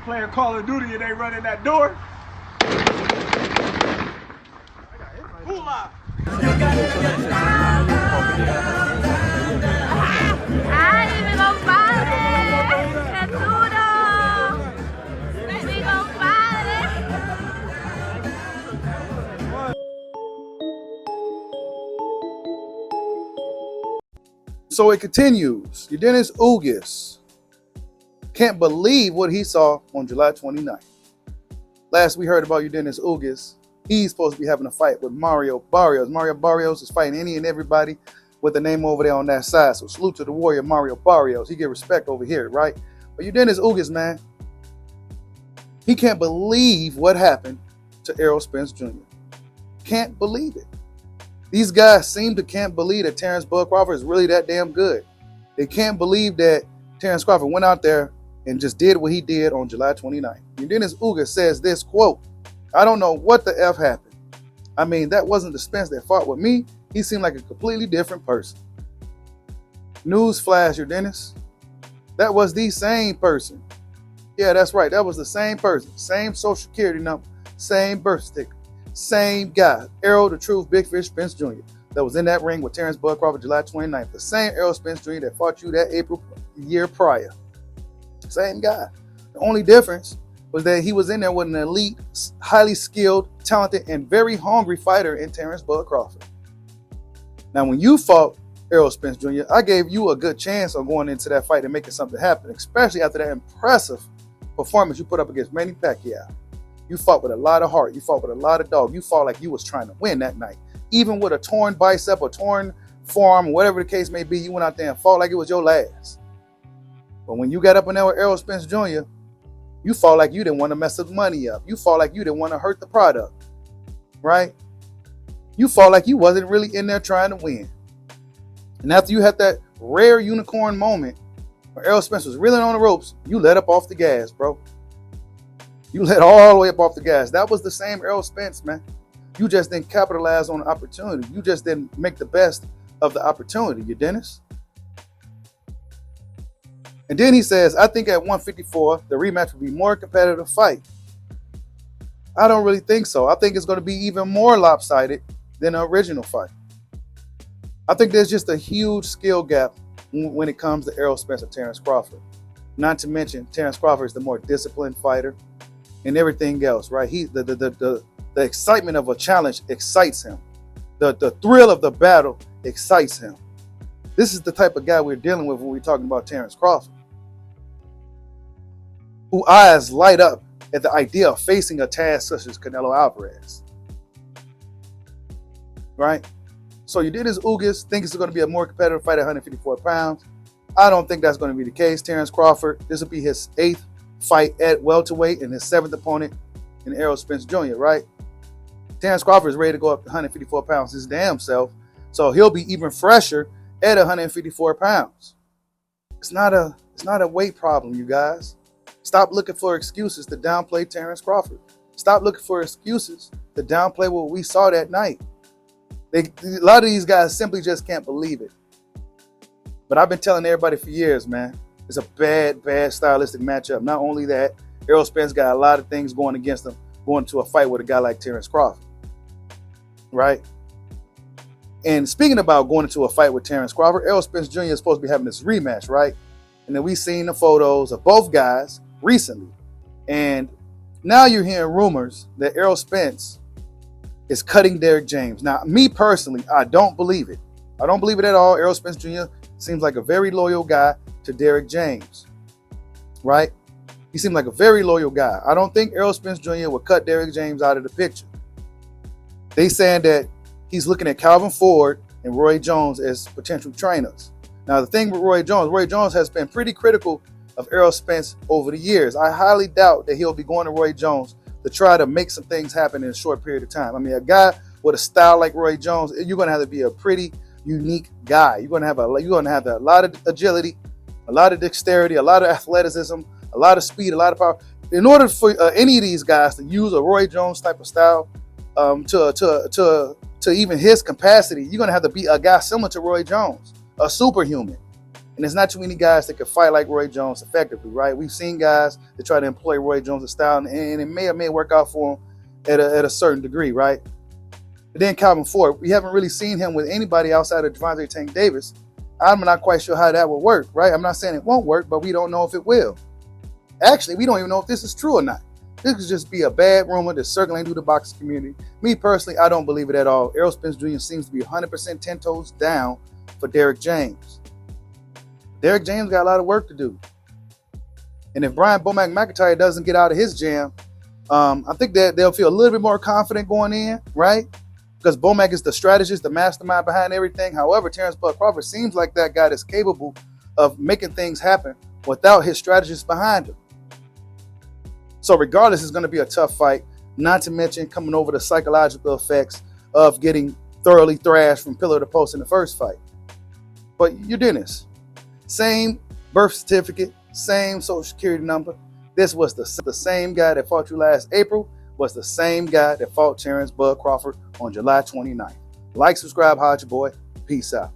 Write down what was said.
playing Call of Duty and they running that door. Hula. Ay, mi compadre, qué duro. Mi compadre. So it continues. Yordenis Ugas can't believe what he saw on July 29th. Last we heard about Yordenis Ugas, he's supposed to be having a fight with Mario Barrios. Mario Barrios is fighting any and everybody with the name over there on that side. So salute to the warrior Mario Barrios. He get respect over here, right? But Yordenis Ugas, man, he can't believe what happened to Errol Spence Jr. Can't believe it. These guys seem to can't believe that Terence Crawford is really that damn good. They can't believe that Terence Crawford went out there and just did what he did on July 29th. Yordenis Ugas says this, quote, "I don't know what the F happened. I mean, that wasn't the Spence that fought with me. He seemed like a completely different person." News flash, Yordenis. That was the same person. Yeah, that's right. That was the same person. Same social security number. Same birth sticker. Same guy. Errol the Truth Big Fish Spence Jr. that was in that ring with Terence Crawford July 29th. The same Errol Spence Jr. that fought you that April year prior. Same guy. The only difference was that he was in there with an elite, highly skilled, talented, and very hungry fighter in Terence Crawford. Now, when you fought Errol Spence Jr., I gave you a good chance on going into that fight and making something happen, especially after that impressive performance you put up against Manny Pacquiao. You fought with a lot of heart. You fought with a lot of dog. You fought like you was trying to win that night. Even with a torn bicep or torn forearm, whatever the case may be, you went out there and fought like it was your last. But when you got up in there with Errol Spence Jr., you fought like you didn't want to mess the money up. You fought like you didn't want to hurt the product, right? You fought like you wasn't really in there trying to win. And after you had that rare unicorn moment where Errol Spence was reeling on the ropes, you let up off the gas, bro. You let all the way up off the gas. That was the same Errol Spence, man. You just didn't capitalize on the opportunity. You just didn't make the best of the opportunity, Yordenis. And then he says, I think at 154, the rematch would be more competitive fight. I don't really think so. I think it's going to be even more lopsided than the original fight. I think there's just a huge skill gap when it comes to Errol Spence and Terence Crawford. Not to mention, Terence Crawford is the more disciplined fighter and everything else, right? The excitement of a challenge excites him. The thrill of the battle excites him. This is the type of guy we're dealing with when we're talking about Terence Crawford, whose eyes light up at the idea of facing a task such as Canelo Alvarez, right? So Yordenis Ugas thinks it's going to be a more competitive fight at 154 pounds. I don't think that's going to be the case. Terence Crawford, this will be his 8th fight at welterweight and his 7th opponent in Errol Spence Jr., right? Terence Crawford is ready to go up to 154 pounds his damn self, so he'll be even fresher at 154 pounds. It's not a weight problem, you guys. Stop looking for excuses to downplay Terence Crawford. Stop looking for excuses to downplay what we saw that night. A lot of these guys simply just can't believe it. But I've been telling everybody for years, man, it's a bad stylistic matchup. Not only that, Errol Spence got a lot of things going against him going to a fight with a guy like Terence Crawford, right? And speaking about going into a fight with Terence Crawford, Errol Spence Jr. is supposed to be having this rematch, right? And then we've seen the photos of both guys recently. And now you're hearing rumors that Errol Spence is cutting Derrick James. Now, me personally, I don't believe it. I don't believe it at all. Errol Spence Jr. seems like a very loyal guy to Derrick James, right? He seemed like a very loyal guy. I don't think Errol Spence Jr. would cut Derrick James out of the picture. They saying that he's looking at Calvin Ford and Roy Jones as potential trainers. Now, the thing with Roy Jones has been pretty critical of Errol Spence over the years. I highly doubt that he'll be going to Roy Jones to try to make some things happen in a short period of time. I mean, a guy with a style like Roy Jones, you're going to have to be a pretty unique guy. You're going to have a lot of agility, a lot of dexterity, a lot of athleticism, a lot of speed, a lot of power. In order for any of these guys to use a Roy Jones type of style to even his capacity, you're going to have to be a guy similar to Roy Jones, a superhuman. And there's not too many guys that could fight like Roy Jones effectively, right? We've seen guys that try to employ Roy Jones' style, and it may or may work out for him at a certain degree, right? But then Calvin Ford, we haven't really seen him with anybody outside of Gervonta Tank Davis. I'm not quite sure how that will work, right? I'm not saying it won't work, but we don't know if it will. Actually, we don't even know if this is true or not. This could just be a bad rumor that's circulating through the boxing community. Me personally, I don't believe it at all. Errol Spence Jr. seems to be 100% 10 toes down for Derrick James. Derrick James got a lot of work to do. And if Brian Bomac McIntyre doesn't get out of his jam, I think that they'll feel a little bit more confident going in, right? Because Bomac is the strategist, the mastermind behind everything. However, Terence Crawford seems like that guy that's capable of making things happen without his strategist behind him. So regardless, it's going to be a tough fight, not to mention coming over the psychological effects of getting thoroughly thrashed from pillar to post in the first fight. But Yordenis, same birth certificate, same social security number. This was the same guy that fought you last April, was the same guy that fought Terence Crawford on July 29th. Like, subscribe, holla at your boy. Peace out.